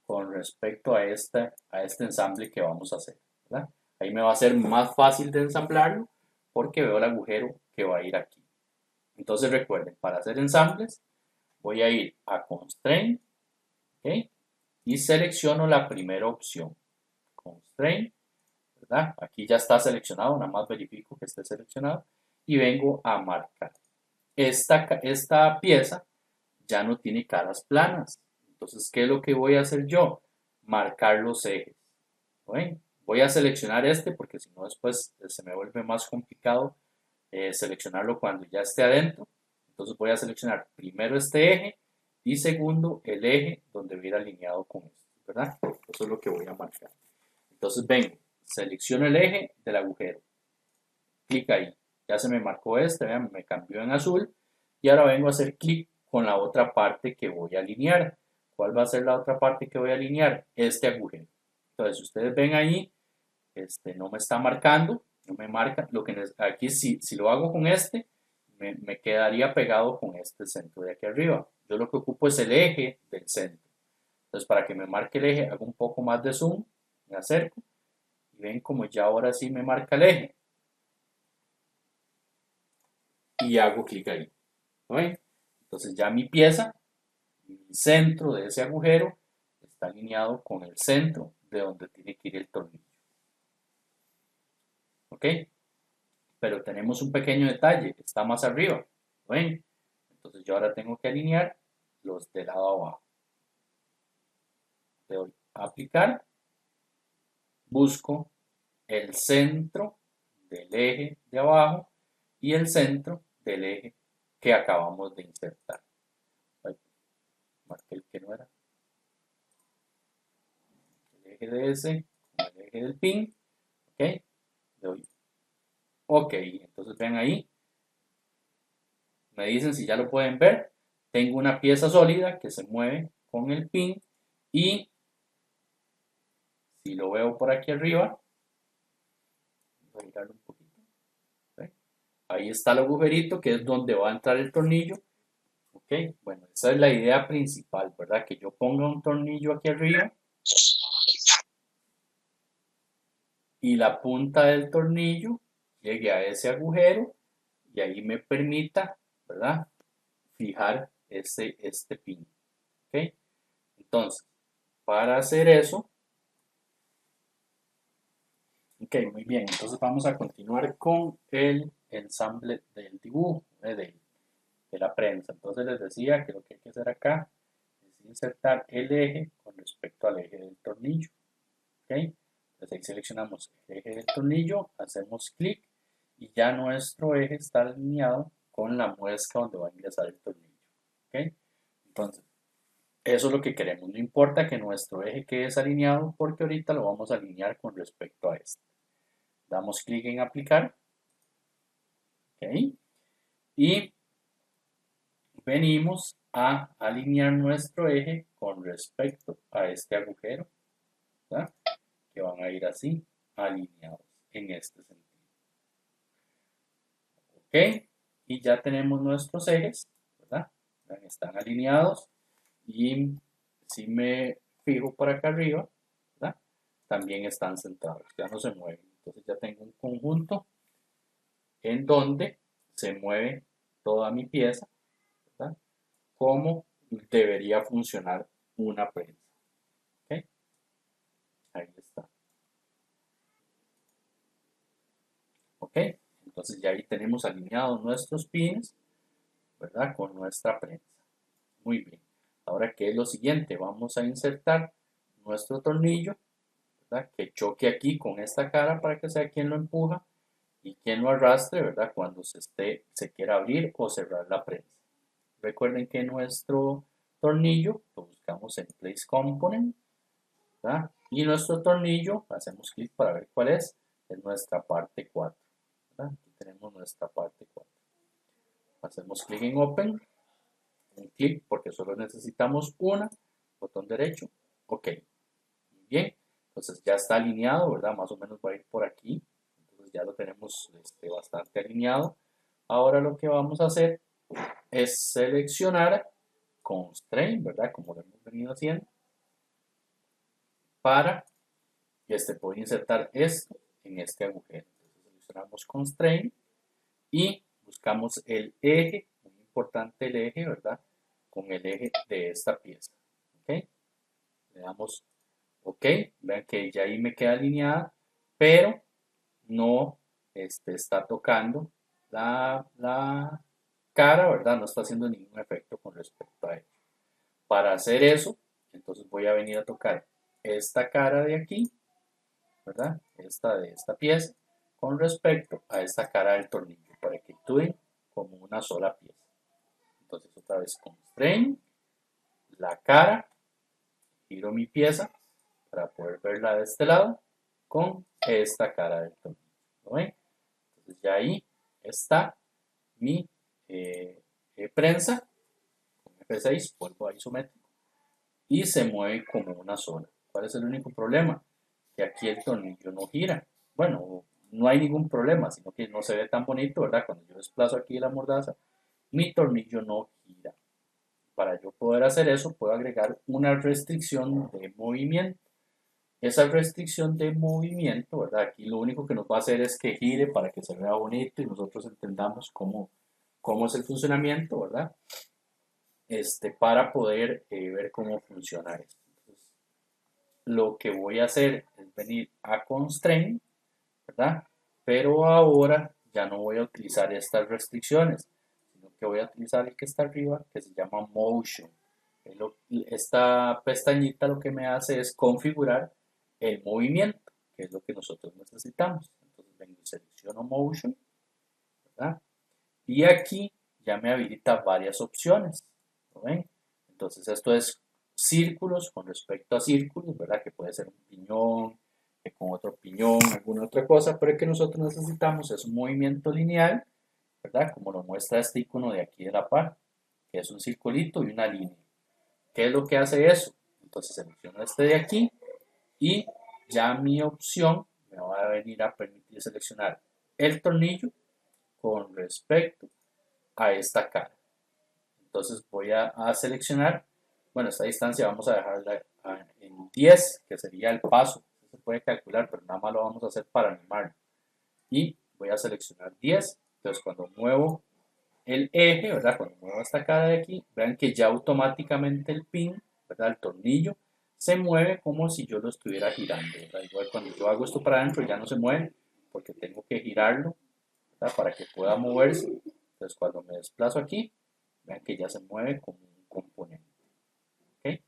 con respecto a este ensamble que vamos a hacer, ¿verdad? Ahí me va a ser más fácil de ensamblarlo porque veo el agujero que va a ir aquí. Entonces recuerden, para hacer ensambles voy a ir a Constraint, ¿ok? Y selecciono la primera opción, Constraint, ¿verdad? Aquí ya está seleccionado, nada más verifico que esté seleccionado y vengo a marcar. Esta pieza ya no tiene caras planas. Entonces, ¿qué es lo que voy a hacer yo? Marcar los ejes. ¿Ven? Voy a seleccionar este porque si no después se me vuelve más complicado seleccionarlo cuando ya esté adentro. Entonces voy a seleccionar primero este eje y segundo el eje donde va a ir alineado con esto, ¿verdad? Eso es lo que voy a marcar. Entonces vengo, selecciono el eje del agujero, clic ahí, ya se me marcó vean, me cambió en azul y ahora vengo a hacer clic con la otra parte que voy a alinear. ¿Cuál va a ser la otra parte que voy a alinear? Este agujero. Entonces, si ustedes ven ahí, no me está marcando, no me marca. Aquí si lo hago con me quedaría pegado con este centro de aquí arriba. Yo lo que ocupo es el eje del centro. Entonces, para que me marque el eje, hago un poco más de zoom, me acerco y ven como ya ahora sí me marca el eje. Y hago clic ahí. ¿Ven? Entonces ya mi pieza, mi centro de ese agujero, está alineado con el centro de donde tiene que ir el tornillo. ¿Ok? Pero tenemos un pequeño detalle, está más arriba. ¿Ven? Entonces yo ahora tengo que alinear los de lado abajo. Le doy a aplicar, busco el centro del eje de abajo y el centro del eje que acabamos de insertar. Marqué el que no era. El eje de ese, el eje del pin. Ok, le doy OK. Entonces ven ahí. Me dicen si ya lo pueden ver. Tengo una pieza sólida que se mueve con el pin y si lo veo por aquí arriba, voy a girarlo un poquito. ¿Ve? Ahí está el agujerito que es donde va a entrar el tornillo. Ok, bueno, esa es la idea principal, ¿verdad? Que yo ponga un tornillo aquí arriba y la punta del tornillo llegue a ese agujero y ahí me permita, ¿verdad? Fijar este pin. ¿Ok? Entonces, para hacer eso, ok, muy bien, entonces vamos a continuar con el ensamble del dibujo, de la prensa. Entonces les decía que lo que hay que hacer acá es insertar el eje con respecto al eje del tornillo. ¿Ok? Entonces ahí seleccionamos el eje del tornillo, hacemos clic y ya nuestro eje está alineado con la muesca donde va a ingresar el tornillo. ¿Ok? Entonces, eso es lo que queremos. No importa que nuestro eje quede desalineado porque ahorita lo vamos a alinear con respecto a este. Damos clic en aplicar. ¿Ok? Y venimos a alinear nuestro eje con respecto a este agujero, ¿verdad? Que van a ir así, alineados en este sentido. ¿Ok? Y ya tenemos nuestros ejes, ¿verdad? Están alineados y si me fijo por acá arriba, ¿verdad? También están centrados, ya no se mueven. Entonces ya tengo un conjunto en donde se mueve toda mi pieza, ¿verdad? Como debería funcionar una prensa. ¿Ok? Ahí está. ¿Ok? Entonces ya ahí tenemos alineados nuestros pines, ¿verdad? Con nuestra prensa. Muy bien. Ahora, ¿qué es lo siguiente? Vamos a insertar nuestro tornillo, ¿verdad? Que choque aquí con esta cara para que sea quien lo empuja y quien lo arrastre, ¿verdad? Cuando se quiera abrir o cerrar la prensa. Recuerden que nuestro tornillo lo buscamos en Place Component, ¿verdad? Y nuestro tornillo, hacemos clic para ver cuál es nuestra parte 4, ¿verdad? Aquí tenemos nuestra parte 4. Hacemos clic en Open, un clic porque solo necesitamos una, botón derecho, OK. Muy bien, Entonces ya está alineado, ¿verdad? Más o menos va a ir por aquí. Entonces ya lo tenemos bastante alineado. Ahora lo que vamos a hacer es seleccionar Constraint, ¿verdad? Como lo hemos venido haciendo. Para poder insertar esto en este agujero. Entonces seleccionamos Constraint y buscamos el eje, muy importante el eje, ¿verdad? Con el eje de esta pieza. ¿Ok? Le damos OK. Vean que ya ahí me queda alineada, pero no está tocando la cara, ¿verdad? No está haciendo ningún efecto con respecto a ello. Para hacer eso, entonces voy a venir a tocar esta cara de aquí, ¿verdad? Esta de esta pieza, con respecto a esta cara del tornillo, para que actúen como una sola pieza. Entonces otra vez Constraint, la cara, giro mi pieza para poder verla de este lado con esta cara del tornillo. ¿Lo ven? Entonces ya ahí está mi prensa con F6, polvo isométrico, y se mueve como una sola. ¿Cuál es el único problema? Que aquí el tornillo no gira. Bueno, no hay ningún problema, sino que no se ve tan bonito, ¿verdad? Cuando yo desplazo aquí la mordaza, mi tornillo no gira. Para yo poder hacer eso, puedo agregar una restricción de movimiento. Esa restricción de movimiento, ¿verdad? Aquí lo único que nos va a hacer es que gire para que se vea bonito y nosotros entendamos cómo es el funcionamiento, ¿verdad? Para poder ver cómo funciona esto. Entonces, lo que voy a hacer es venir a Constraint, ¿verdad? Pero ahora ya no voy a utilizar estas restricciones, sino que voy a utilizar el que está arriba, que se llama Motion. Esta pestañita lo que me hace es configurar el movimiento, que es lo que nosotros necesitamos. Entonces vengo y selecciono Motion, ¿verdad? Y aquí ya me habilita varias opciones, ¿lo ven? Entonces esto es círculos con respecto a círculos, ¿verdad? Que puede ser un piñón, que con otro piñón, alguna otra cosa, pero el que nosotros necesitamos es un movimiento lineal, ¿verdad? Como lo muestra este icono de aquí de la par, que es un circulito y una línea. ¿Qué es lo que hace eso? Entonces selecciono este de aquí y ya mi opción me va a venir a permitir seleccionar el tornillo con respecto a esta cara. Entonces voy a seleccionar, bueno, esta distancia vamos a dejarla en 10, que sería el paso. Se puede calcular, pero nada más lo vamos a hacer para animarlo. Y voy a seleccionar 10. Entonces cuando muevo el eje, ¿verdad? Cuando muevo esta cara de aquí, vean que ya automáticamente el pin, ¿verdad? El tornillo se mueve como si yo lo estuviera girando, ¿verdad? Igual cuando yo hago esto para adentro ya no se mueve porque tengo que girarlo, ¿verdad? Para que pueda moverse. Entonces cuando me desplazo aquí, vean que ya se mueve como un componente. ¿Ok?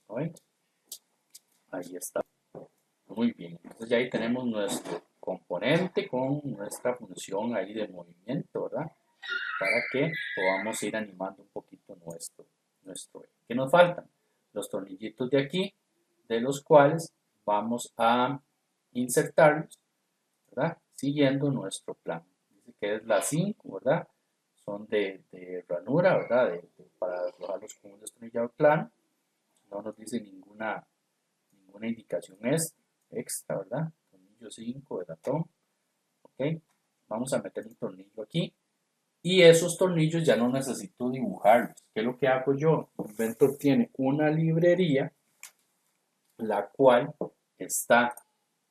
¿Lo ven? Ahí está. Muy bien. Entonces ya ahí tenemos nuestro componente con nuestra función ahí de movimiento, ¿verdad? Para que podamos ir animando un poquito nuestro eje. ¿Qué nos faltan? Los tornillitos de aquí, de los cuales vamos a insertarlos, ¿verdad? Siguiendo nuestro plan. Dice que es la 5, ¿verdad? Son de ranura, ¿verdad? Para arrojarlos con un destornillador plano. No nos dice ninguna indicación extra, ¿verdad? Tornillo 5 de latón. ¿Ok? Vamos a meter un tornillo aquí. Y esos tornillos ya no necesito dibujarlos. ¿Qué es lo que hago yo? Inventor tiene una librería, la cual está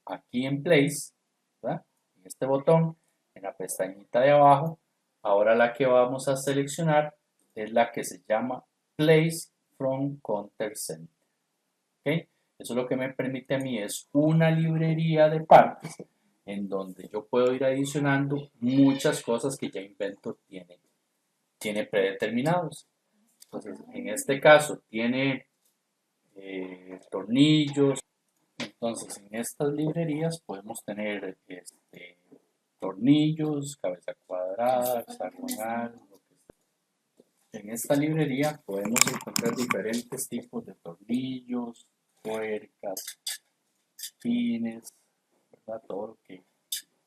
aquí en Place, ¿verdad? En este botón, en la pestañita de abajo. Ahora la que vamos a seleccionar es la que se llama Place from Counter Center. ¿Ok? Eso lo que me permite a mí es una librería de partes en donde yo puedo ir adicionando muchas cosas que ya Inventor tiene predeterminados. Entonces, en este caso tiene tornillos. Entonces, en estas librerías podemos tener tornillos, cabeza cuadrada, hexagonal. En esta librería podemos encontrar diferentes tipos de tornillos, tuercas, pines, ¿verdad? Todo lo que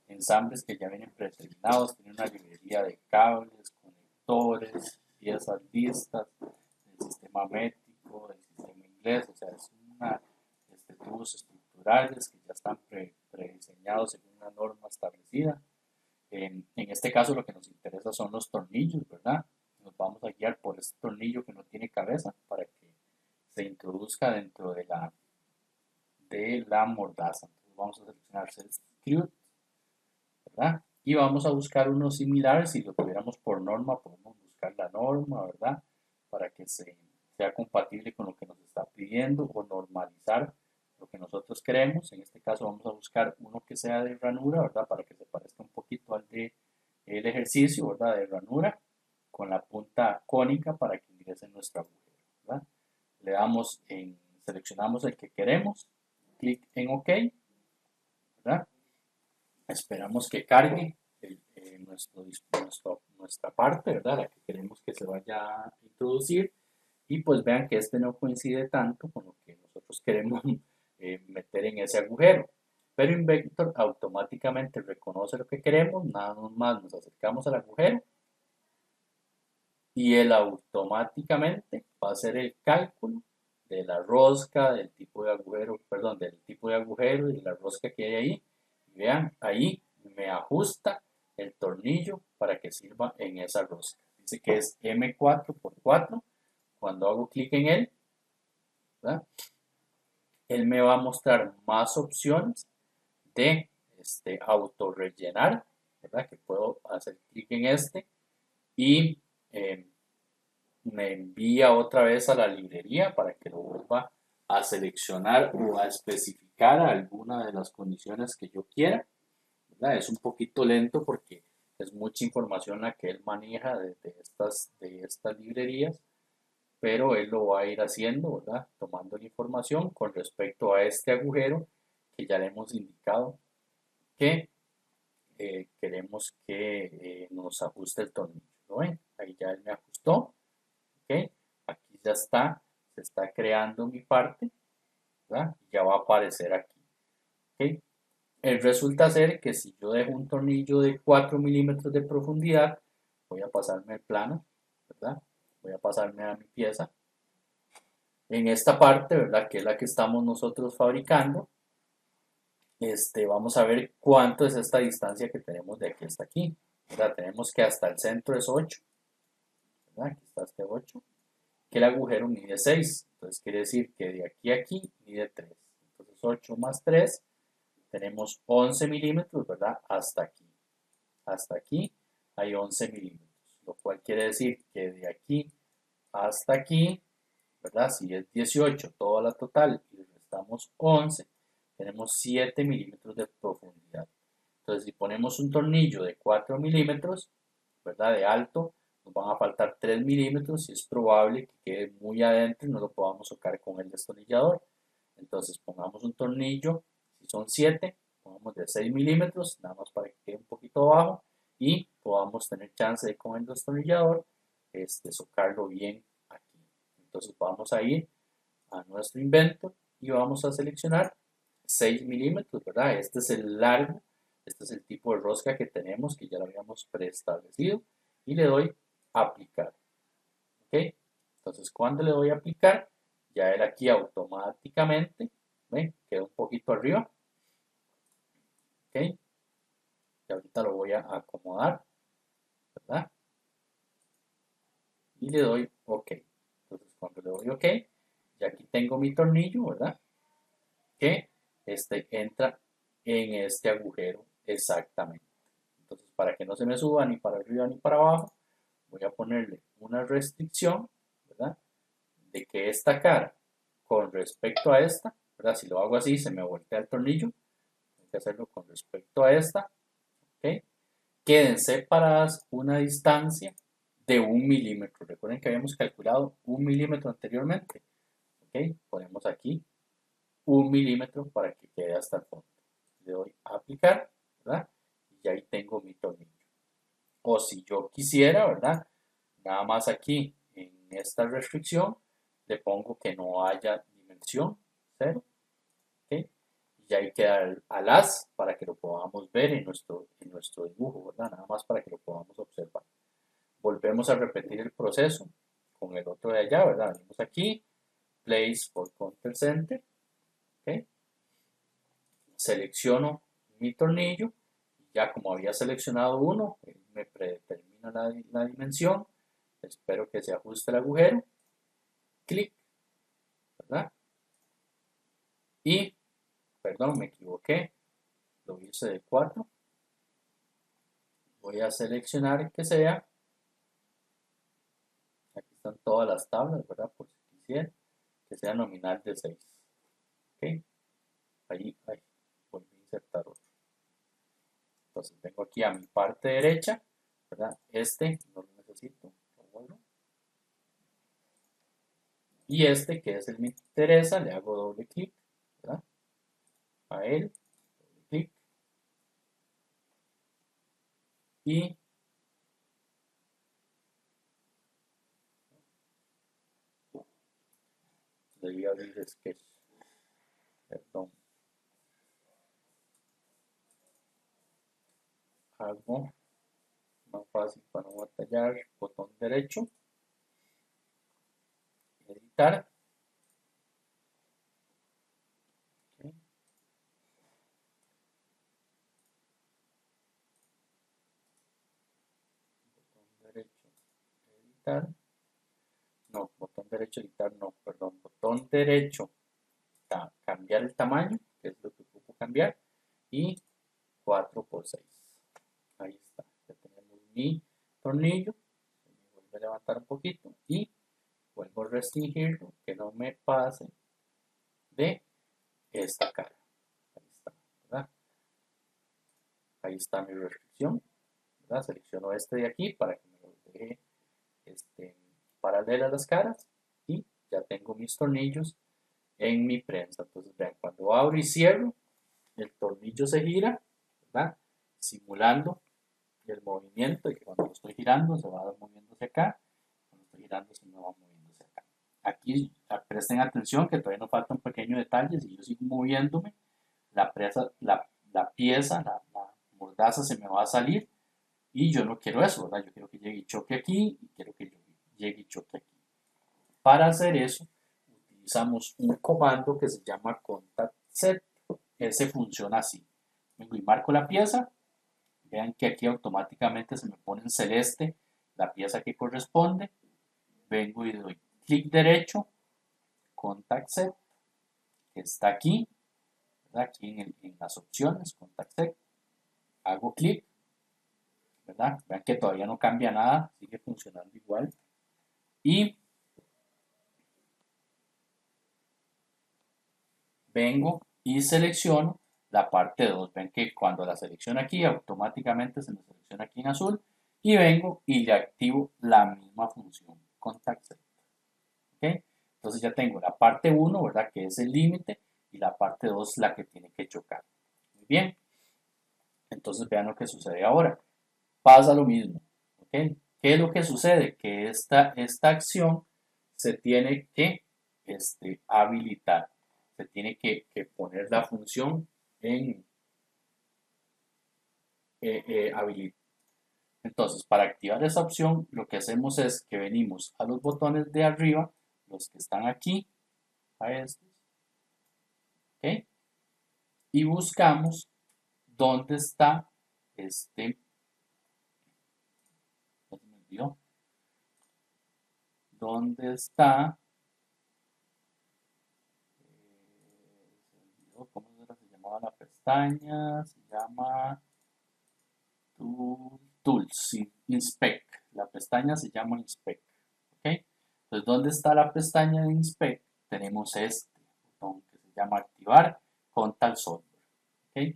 ensambles que ya vienen predeterminados. Tiene una librería de cables, conectores, piezas listas, del sistema métrico, del sistema inglés. O sea, es tubos estructurales que ya están prediseñados según una norma establecida. En este caso lo que nos interesa son los tornillos, ¿verdad? Nos vamos a guiar por este tornillo que no tiene cabeza para que se introduzca dentro de la mordaza. Entonces vamos a seleccionar Set Screw, ¿verdad? Y vamos a buscar uno similar. Si lo tuviéramos por norma, podemos buscar la norma, ¿verdad? Para que sea compatible con lo que nos está pidiendo o normalizar lo que nosotros queremos. En este caso vamos a buscar uno que sea de ranura, ¿verdad? Para que se parezca un poquito al de el ejercicio, ¿verdad? De ranura con la punta cónica para que ingrese nuestro agujero, ¿verdad? Le damos seleccionamos el que queremos, clic en OK, ¿verdad? Esperamos que cargue nuestra parte, ¿verdad? La que queremos que se vaya a introducir. Y pues vean que este no coincide tanto con lo que nosotros queremos meter en ese agujero. Pero Inventor automáticamente reconoce lo que queremos, nada más nos acercamos al agujero y él automáticamente va a hacer el cálculo de la rosca, del tipo de agujero, perdón, del tipo de agujero y de la rosca que hay ahí. Y vean, ahí me ajusta el tornillo para que sirva en esa rosca. Dice que es M4x4. Cuando hago clic en él, ¿verdad? Él me va a mostrar más opciones de autorrellenar, ¿verdad? Que puedo hacer clic en este y me envía otra vez a la librería para que lo vuelva a seleccionar o a especificar alguna de las condiciones que yo quiera, ¿verdad? Es un poquito lento porque es mucha información la que él maneja de estas librerías, pero él lo va a ir haciendo, ¿verdad? Tomando la información con respecto a este agujero que ya le hemos indicado que queremos que nos ajuste el tornillo. ¿Lo ven? Ahí ya él me ajustó. ¿Ok? Aquí ya está, se está creando mi parte, ¿verdad? Ya va a aparecer aquí. ¿Ok? Resulta ser que si yo dejo un tornillo de 4 milímetros de profundidad, voy a pasarme el plano, ¿verdad? Voy a pasarme a mi pieza. En esta parte, ¿verdad? Que es la que estamos nosotros fabricando, vamos a ver cuánto es esta distancia que tenemos de aquí hasta aquí, ¿verdad? Tenemos que hasta el centro es 8, ¿verdad? Aquí está este 8, que el agujero mide 6, entonces quiere decir que de aquí a aquí mide 3, entonces 8 más 3, tenemos 11 milímetros, ¿verdad? Hasta aquí hay 11 milímetros, lo cual quiere decir que de aquí hasta aquí, ¿verdad? Si es 18 toda la total y le restamos 11, tenemos 7 milímetros de profundidad. Entonces, si ponemos un tornillo de 4 milímetros, ¿verdad? De alto, nos van a faltar 3 milímetros y es probable que quede muy adentro y no lo podamos tocar con el destornillador. Entonces, pongamos un tornillo, si son 7, pongamos de 6 milímetros, nada más para que quede un poquito abajo y podamos tener chance de con el destornillador socarlo bien aquí. Entonces, vamos a ir a nuestro Inventor y vamos a seleccionar 6 milímetros, ¿verdad? Este es el largo, este es el tipo de rosca que tenemos, que ya lo habíamos preestablecido, y le doy aplicar, ¿ok? Entonces, cuando le doy aplicar, ya él aquí automáticamente, ¿ven? Queda un poquito arriba, ¿ok? Y ahorita lo voy a acomodar, ¿verdad? Y le doy OK. Entonces, cuando le doy OK, ya aquí tengo mi tornillo, ¿verdad? Que entra en este agujero exactamente. Entonces, para que no se me suba ni para arriba ni para abajo, voy a ponerle una restricción, ¿verdad? De que esta cara con respecto a esta, ¿verdad? Si lo hago así, se me voltea el tornillo. Tengo que hacerlo con respecto a esta, ¿ok? Queden separadas una distancia de 1 milímetro. Recuerden que habíamos calculado 1 milímetro anteriormente, ¿ok? Ponemos aquí 1 milímetro para que quede hasta el fondo. Le doy a aplicar, ¿verdad? Y ahí tengo mi tornillo. O si yo quisiera, ¿verdad? Nada más aquí en esta restricción le pongo que no haya dimensión 0, ¿ok? Y ahí queda el as para que lo podamos ver en nuestro dibujo, ¿verdad? Nada más para que lo podamos observar. Volvemos a repetir el proceso con el otro de allá, ¿verdad? Venimos aquí, place for counter center, ¿ok? selecciono mi tornillo, ya como había seleccionado uno, él me predetermina la dimensión, espero que se ajuste el agujero, clic, ¿verdad? Y, perdón, me equivoqué, lo hice de 4, voy a seleccionar que sea, aquí están todas las tablas, ¿verdad? Por si quisiera, que sea nominal de 6, ¿ok? Ahí, volví a insertar otro. Entonces vengo aquí a mi parte derecha, ¿verdad? Este no lo necesito, lo vuelvo. Y este, que es el que me interesa, le hago doble clic, ¿verdad? A él, doble clic. Y debí abrir Sketch, perdón. Hago más fácil para no batallar, botón derecho, editar. Okay. Botón derecho, editar. No, botón derecho, editar, no, perdón. Botón derecho, cambiar el tamaño, que es lo que ocupo cambiar. Y 4×6. Ahí está. Ya tenemos mi tornillo. Me vuelve a levantar un poquito y vuelvo a restringirlo, que no me pase de esta cara. Ahí está, ¿verdad? Ahí está mi restricción, ¿verdad? Selecciono este de aquí para que me lo deje paralelo a las caras y ya tengo mis tornillos en mi prensa. Entonces vean, cuando abro y cierro, el tornillo se gira, ¿verdad? Simulando el movimiento, y que cuando lo estoy girando se va moviéndose acá, cuando estoy girando se me va moviéndose acá. Aquí presten atención que todavía nos falta un pequeño detalle. Si yo sigo moviéndome, la pieza, la mordaza se me va a salir y yo no quiero eso, ¿verdad? Yo quiero que llegue y choque aquí y quiero que llegue y choque aquí. Para hacer eso utilizamos un comando que se llama contact set. Ese funciona así. Vengo y marco la pieza. Vean que aquí automáticamente se me pone en celeste la pieza que corresponde. Vengo y doy clic derecho, contact set, que está aquí, ¿verdad? Aquí en las opciones, contact set. Hago clic, ¿verdad? Vean que todavía no cambia nada, sigue funcionando igual. Y vengo y selecciono la parte 2. Ven que cuando la selecciono aquí, automáticamente se me selecciona aquí en azul. Y vengo y le activo la misma función, contact set. ¿Okay? Entonces ya tengo la parte 1, ¿verdad? Que es el límite, y la parte 2 la que tiene que chocar. Muy bien. Entonces vean lo que sucede ahora. Pasa lo mismo. ¿Okay? ¿Qué es lo que sucede? Que esta acción se tiene que habilitar. Se tiene que poner la función en habilitar. Entonces, para activar esa opción, lo que hacemos es que venimos a los botones de arriba, los que están aquí, a estos, ¿ok? Y buscamos dónde está no se me olvidó. ¿Dónde está? ¿Cómo se llamaba la pestaña? Se llama Tools, Inspect. La pestaña se llama Inspect. ¿Ok? Entonces, ¿dónde está la pestaña de Inspect? Tenemos este botón que se llama Activar Contact Solver. ¿Ok?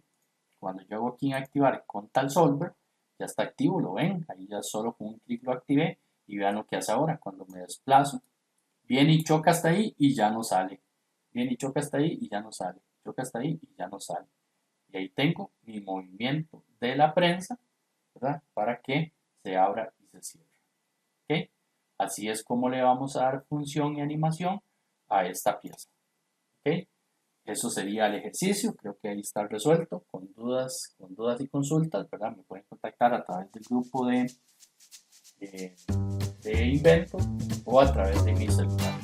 Cuando yo hago aquí en Activar Contact Solver, ya está activo, ¿lo ven? Ahí ya solo con un clic lo activé y vean lo que hace ahora. Cuando me desplazo, viene y choca hasta ahí y ya no sale. Viene y choca hasta ahí y ya no sale. Choca hasta ahí y ya no sale. Y ahí tengo mi movimiento de la prensa, ¿verdad? Para que se abra y se cierre. ¿Ok? Así es como le vamos a dar función y animación a esta pieza. ¿Ok? Eso sería el ejercicio. Creo que ahí está resuelto. Con dudas y consultas, ¿verdad? Me pueden contactar a través del grupo de Invento o a través de mi celular.